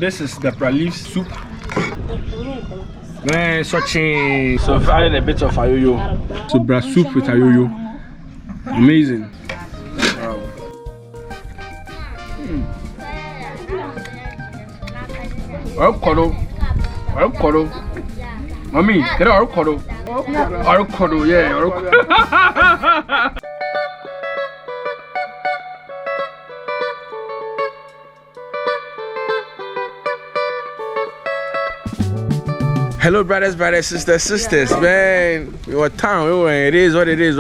This is the leaf soup. Man, searching. So I've added a bit of ayoyo. So bra soup with ayoyo. Amazing. Wow. Avocado. Mommy, get avocado. Avocado, yeah. Hello brothers, sisters, man. What town? It is what it is.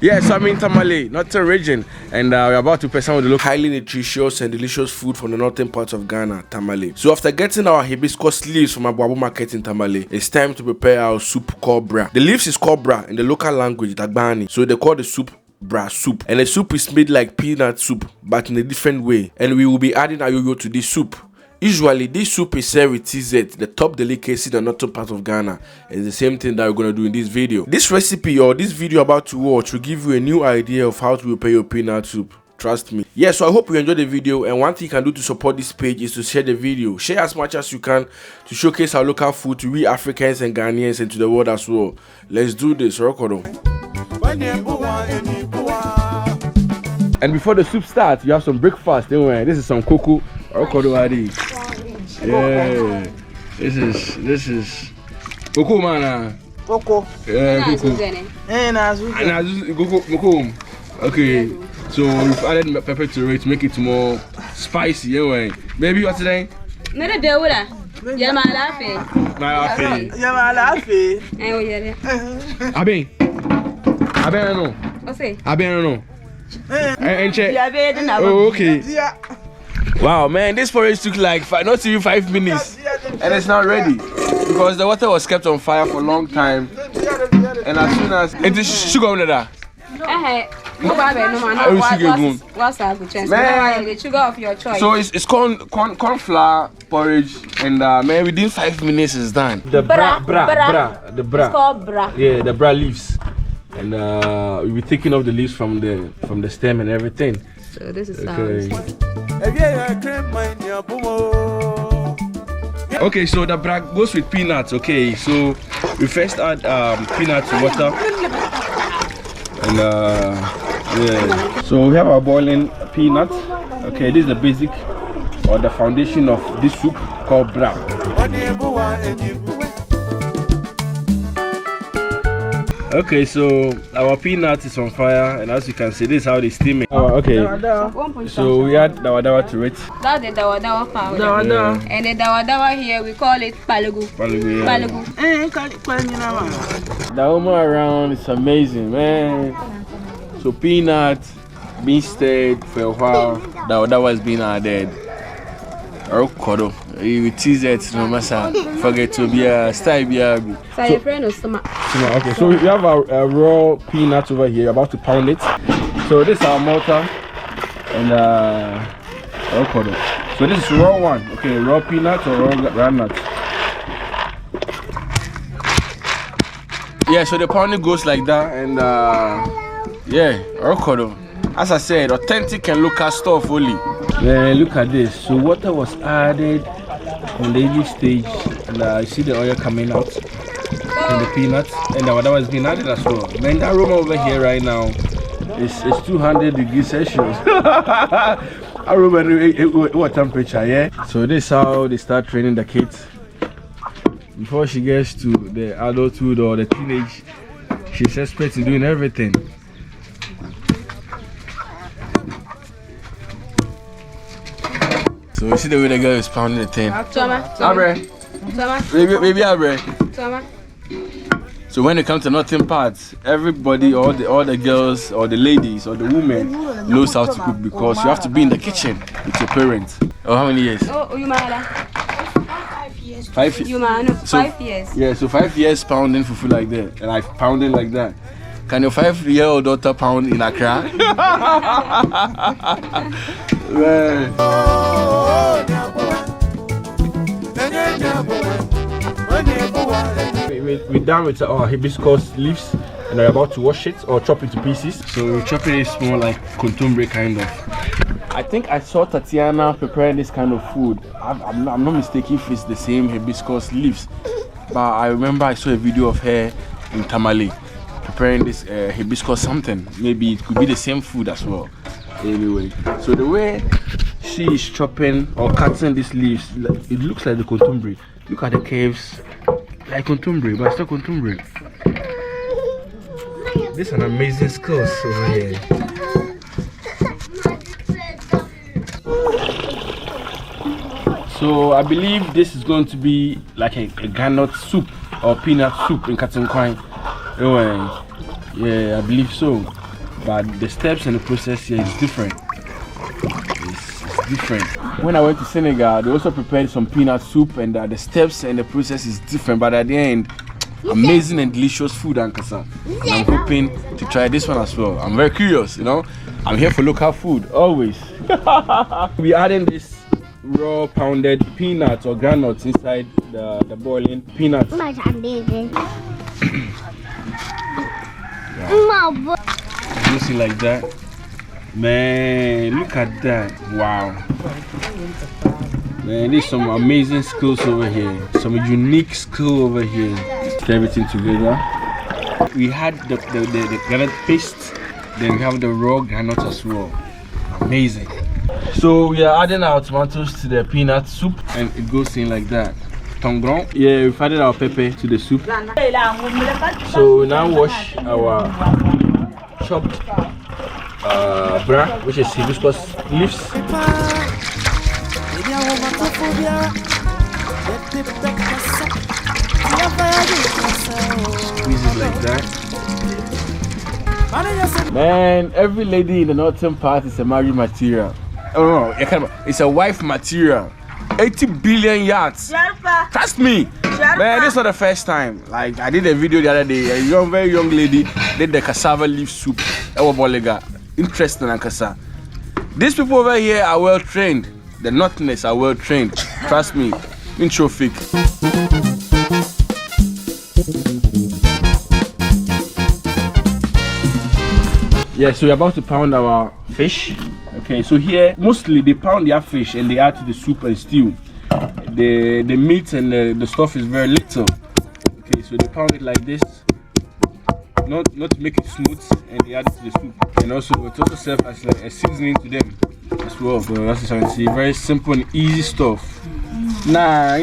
Yeah, so I'm in Tamale, not the region, and we're about to present with the look highly nutritious and delicious food from the northern parts of Ghana, Tamale. So after getting our hibiscus leaves from Abuabu market in Tamale, it's time to prepare our soup called bra. The leaves is called bra in the local language, Dagbani. So they call the soup bra soup, and the soup is made like peanut soup, but in a different way. And we will be adding ayoyo to this soup. Usually, this soup is served with TZ, the top delicacy in the northern part of Ghana. It's the same thing that we're going to do in this video. This recipe or this video about to watch will give you a new idea of how to prepare your peanut soup. Trust me. Yeah, so I hope you enjoyed the video, and one thing you can do to support this page is to share the video. Share as much as you can to showcase our local food to we Africans and Ghanaians and to the world as well. Let's do this. And before the soup starts, you have some breakfast. This is some cocoa. Yeah, this is cocoa, man. Cocoa. Yeah, cocoa. Okay, so we've added pepper to it to make it more spicy. Anyway, baby, what's today? Oh, okay. Wow, man, this porridge took like not even 5 minutes, and it's not ready because the water was kept on fire for a long time. And as soon as it is sugar under that. Sugar of your choice. So it's corn flour porridge, and man, within 5 minutes it's done. The bra. It's called bra. Yeah, the bra leaves, and we'll be taking off the leaves from the stem and everything. So this is okay. Okay, so the bra goes with peanuts. Okay, so we first add peanut to water, and yeah. So we have our boiling peanuts. Okay, this is the basic or the foundation of this soup called bra. Okay, so our peanut is on fire, and as you can see, this is how they steam it. Oh, okay. So we add dawa to it. That's the dawa powder. Yeah. And the dawa here, we call it palugu. Palugu. The aroma around is amazing, man. So peanut being stirred for a while. Dawa has been added. Avocado. You tease it, no matter. Forget to be a style. Okay, so we have a raw peanut over here, about to pound it. So this is our mortar and avocado. So this is raw one. Okay, raw peanut or raw groundnut. Yeah, so the pounding goes like that, and yeah, avocado. As I said, authentic and local stuff only. Yeah, look at this. So water was added on the early stage, and you see the oil coming out from the peanuts, and the water has been added as well. Man, that aroma over here right now is 200 degrees Celsius. Aroma, what temperature? Yeah. So this is how they start training the kids. Before she gets to the adulthood or the teenage, she's expert in doing everything. So you see the way the girl is pounding the thing. Baby, so when it comes to nothing parts, everybody, all the girls or the ladies or the women knows how to cook, because you have to be in the kitchen with your parents. Oh, how many years? 5 years. 5 years. So, 5 years. Yeah, so 5 years pounding fufu like that, and like pounding like that. Can your 5-year-old daughter pound in Accra? Man. We're done with our hibiscus leaves, and we're about to wash it or chop it to pieces. So we're chopping it small, like contumbre kind of. I think I saw Tatiana preparing this kind of food. I'm not mistaken if it's the same hibiscus leaves, but I remember I saw a video of her in Tamale preparing this hibiscus something. Maybe it could be the same food as well. Anyway, so the way she is chopping or cutting these leaves, it looks like the contumbre. Look at the curves, like contumbre, but it's not contumbre. This is an amazing skills over here. So I believe this is going to be like a groundnut soup or peanut soup in Katinkwine. Anyway, yeah, I believe so. But the steps and the process here is different. It's different. When I went to Senegal, they also prepared some peanut soup, and the steps and the process is different. But at the end, amazing and delicious food, Ankasa. And I'm hoping to try this one as well. I'm very curious, you know. I'm here for local food, always. We're adding this raw pounded peanuts or granules inside the boiling peanuts. You see like that? Man, look at that. Wow. Man, there's some amazing skills over here. Some unique skill over here. Put everything together. We had the granite paste, then we have the raw granules as well. Amazing. So we are adding our tomatoes to the peanut soup, and it goes in like that. Tongron. Yeah, we've added our pepper to the soup. So we now wash our chopped bran, which is hibiscus leaves. Squeeze it like that. Man, every lady in the northern part is a married material. Oh no, it's a wife material. 80 billion yards. Trust me. Man, this is not the first time. Like, I did a video the other day. A very young lady did the cassava leaf soup. Interesting and cassava. These people over here are well trained. The Northerners are well trained. Trust me. Intro fake. Yeah, so we're about to pound our fish. Okay, so here mostly they pound their fish and they add to the soup and stew. The meat and the stuff is very little. Okay, so they pound it like this, not to make it smooth, and they add it to the soup. And also it also serves as like a seasoning to them as well. So that's what you can see. Very simple and easy stuff. Nah.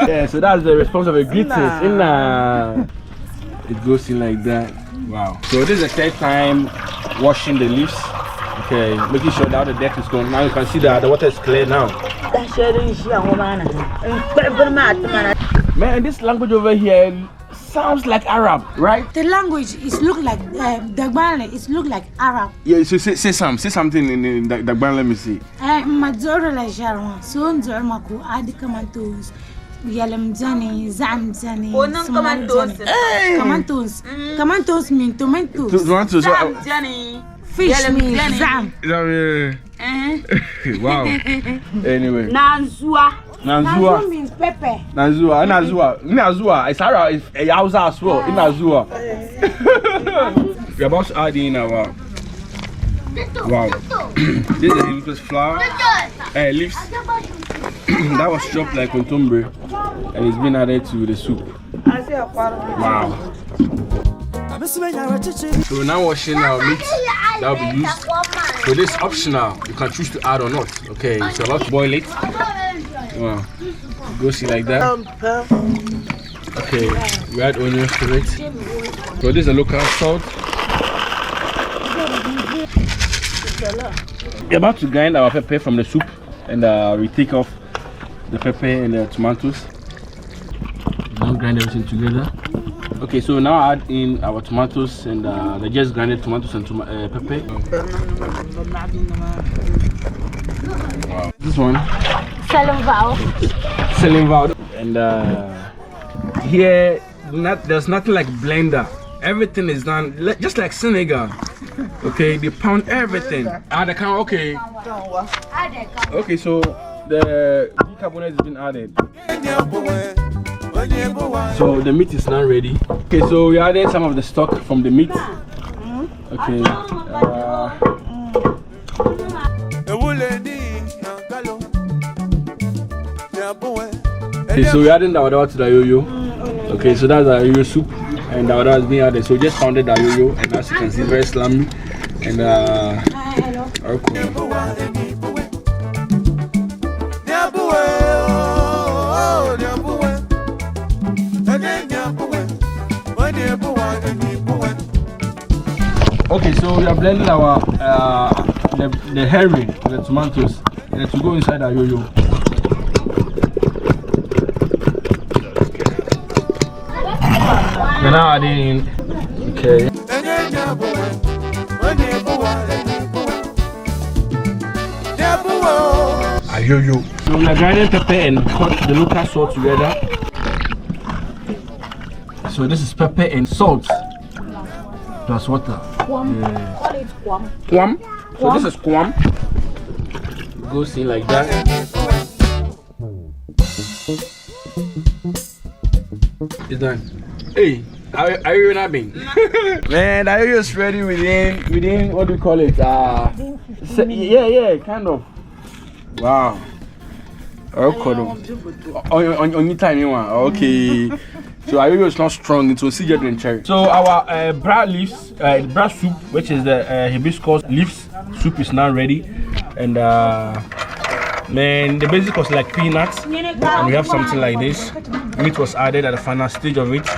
Yeah, so that's the response of a greetings. It goes in like that. Wow. So this is the third time washing the leaves. Okay, making sure that the deck is gone. Now you can see that the water is clear now. Man, this language over here sounds like Arab, right? The language is look like Dagbana. It look like Arab. Yeah, so say something in Dagbana. Let me see. Majora la jarwa. So nzor mako adi kamantos. Yalamzani, zamzani. Kamantos mean tomatoes. Tomatoes. Fish mean zam. Wow. Anyway. Nanzua means pepper. Nazua. It's Arab. It's a Hausa as well. In Nazua. We're about to add in our. Wow. This is the hibiscus flower. Leaves. That was chopped like contumbre, and it's been added to the soup. Wow. So we're now washing our meat that will be used. So this is optional. You can choose to add or not. Okay, so about to boil it. Wow. Go see like that. Okay, we add onions to it. So this is a local salt. We're about to grind our pepper from the soup, and we take off the pepper and the tomatoes. Now grind everything together. Okay, so now add in our tomatoes and the just grinded tomatoes and pepper. Wow. This one. Selimval. And here, there's nothing like blender. Everything is done just like Senegal. Okay, they pound everything. Okay. Okay, so the bicarbonate has been added. So the meat is now ready. Okay, so we added some of the stock from the meat. Okay. Okay, so we're adding the wadawa to the ayoyo. Okay, so that's the ayoyo soup, and the wadawa is being added. So we just pounded the ayoyo, and as you can see, very slimy. And okay. Okay, so we are blending our the herring, the tomatoes, and it will go inside our yo-yo. We're now adding in, okay. Our yo-yo. So we are grinding pepper and cut the local salt together. So this is pepper and salt plus water. Call it kwam. Kwam. So this is kwam. Goes in like that. It's done. Hey, are you not being? Man, are you just ready within what do you call it? Yeah, kind of. Wow. On your time, you want? Okay. So ayoyo is not strong, it will see get in cherry. So our bra soup, which is the hibiscus leaves soup, is now ready. And man, the basic was like peanuts, and we have something like this. Meat was added at the final stage of it.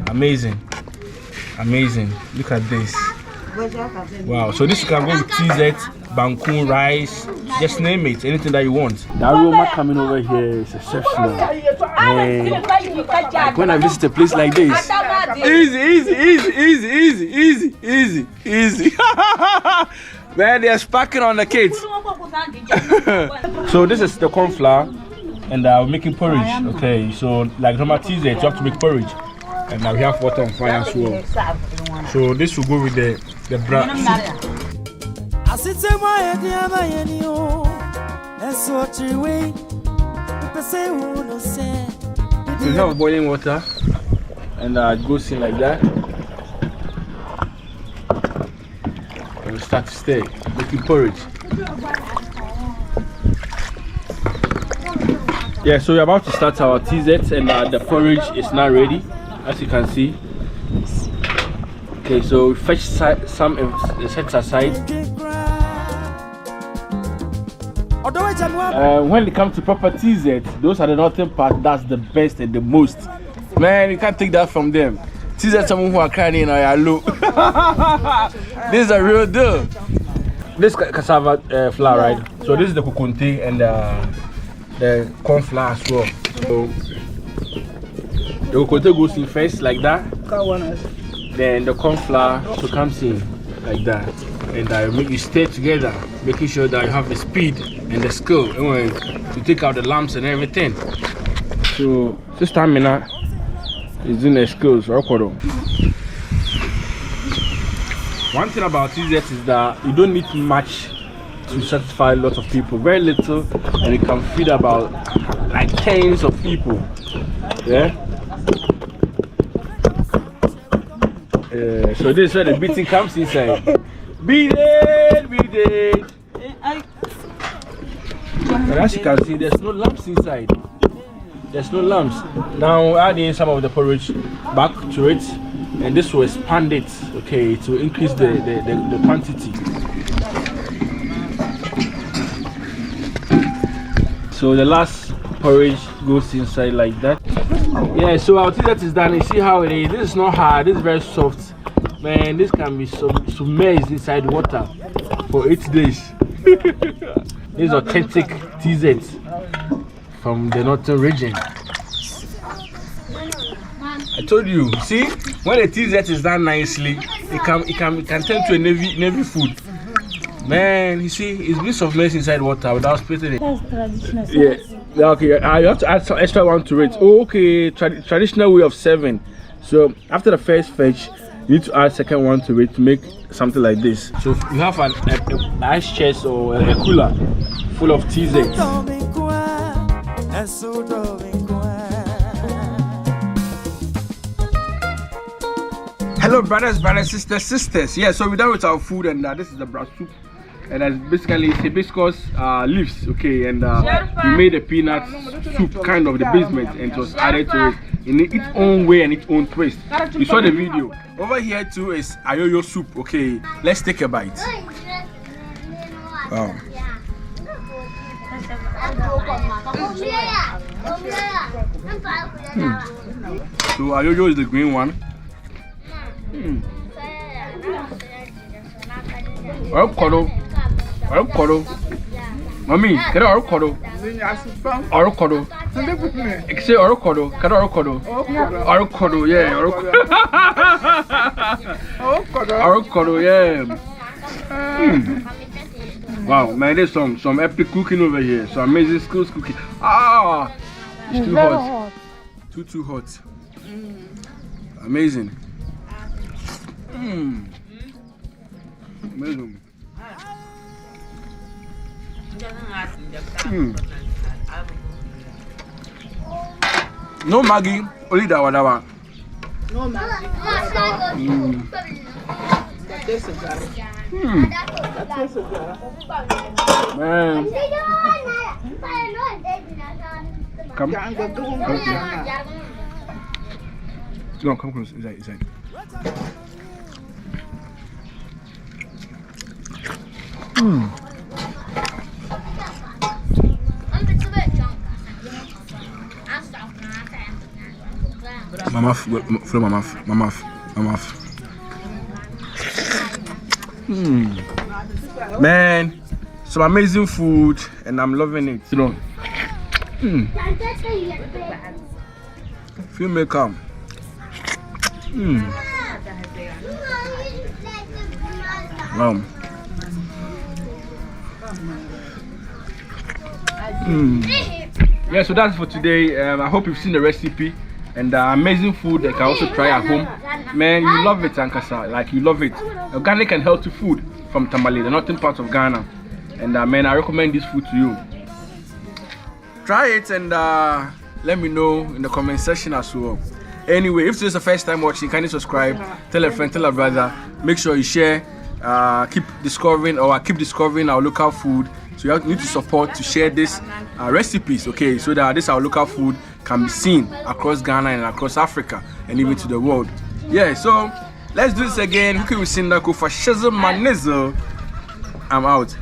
Amazing, amazing. Look at this. Wow. So this can go with TZ, banku, rice, just name it, anything that you want. The aroma coming over here is exceptional. Like when I visit a place like this, easy. Man, they're sparking on the kids. So this is the corn flour, and we're making porridge. Okay, so like normal TZ, you have to make porridge, and now we have water on fire as well. So this will go with the brown soup. So we have boiling water, and it goes in like that. And we start to stir, making porridge. Yeah, so we're about to start our TZ, and the porridge is now ready, as you can see. Okay, so we fetch some sets aside. When it comes to proper TZ, those are the northern part. That's the best and the most. Man, you can't take that from them. TZ, someone who are crying in a look. This is a real deal. This cassava flour, right? So this is the kukunte and the corn flour as well. So the kukunte goes in first like that. Then the corn flour comes in like that, and make it stay together, making sure that you have the speed and the skill to take out the lumps and everything. So this time is doing the skills. One thing about TZ is that you don't need much to satisfy a lot of people. Very little, and it can feed about like tens of people. Yeah. So this is where the beating comes inside. Beat it. And as you can see, there's no lumps inside. There's no lumps. Now adding some of the porridge back to it, and this will expand it, okay, to increase the quantity. So the last porridge goes inside like that. Yeah, so our TZ is done. You see how it is. This is not hard, this is very soft. Man, this can be submerged inside water for 8 days. This is authentic TZ from the northern region. I told you, see, when the TZ is done nicely, it can turn to a navy food. Man, you see, it's been submerged inside water without splitting it. That's traditional. Yeah, okay, you have to add some extra one to it. Oh, okay, traditional way of serving. So after the first fetch, you need to add second one to it to make something like this. So you have an ice chest or a cooler full of TZ. Hello brothers, sisters. Yeah, so we're done with our food, and this is the brown soup. and that's basically hibiscus leaves, okay, and we made a peanut soup, kind of the basement, and it was added to it in its own way and its own twist. You saw the video. Over here too is ayoyo soup, okay. Let's take a bite. Wow. So ayoyo is the green one. Avocado. Mommy, can I avocado? Avocado. Say avocado. Can I avocado? Avocado, yeah. Avocado, yeah. Wow, man, there's some epic cooking over here. So amazing skills cooking. Ah, it's too hot. Too hot. Amazing. Amazing. No Maggie, only that one. No Maggie. That tastes good. That tastes good. Man. Come close. Inside. My mouth. Man, some amazing food, and I'm loving it. You know. Feel me calm. Wow. Yeah, so that's for today. I hope you've seen the recipe and amazing food that you can also try at home. Man, you love it, Ankasa. Like, you love it. Organic and healthy food from Tamale, the northern part of Ghana. And man, I recommend this food to you. Try it and let me know in the comment section as well. Anyway, if this is the first time watching, kindly subscribe, tell a friend, tell a brother. Make sure you share, keep discovering our local food. So you need to support to share these recipes, okay, so that this our local food can be seen across Ghana and across Africa and even to the world. Yeah, so let's do this again. Cooking with Sindaco for Shizzle Manizzle. I'm out.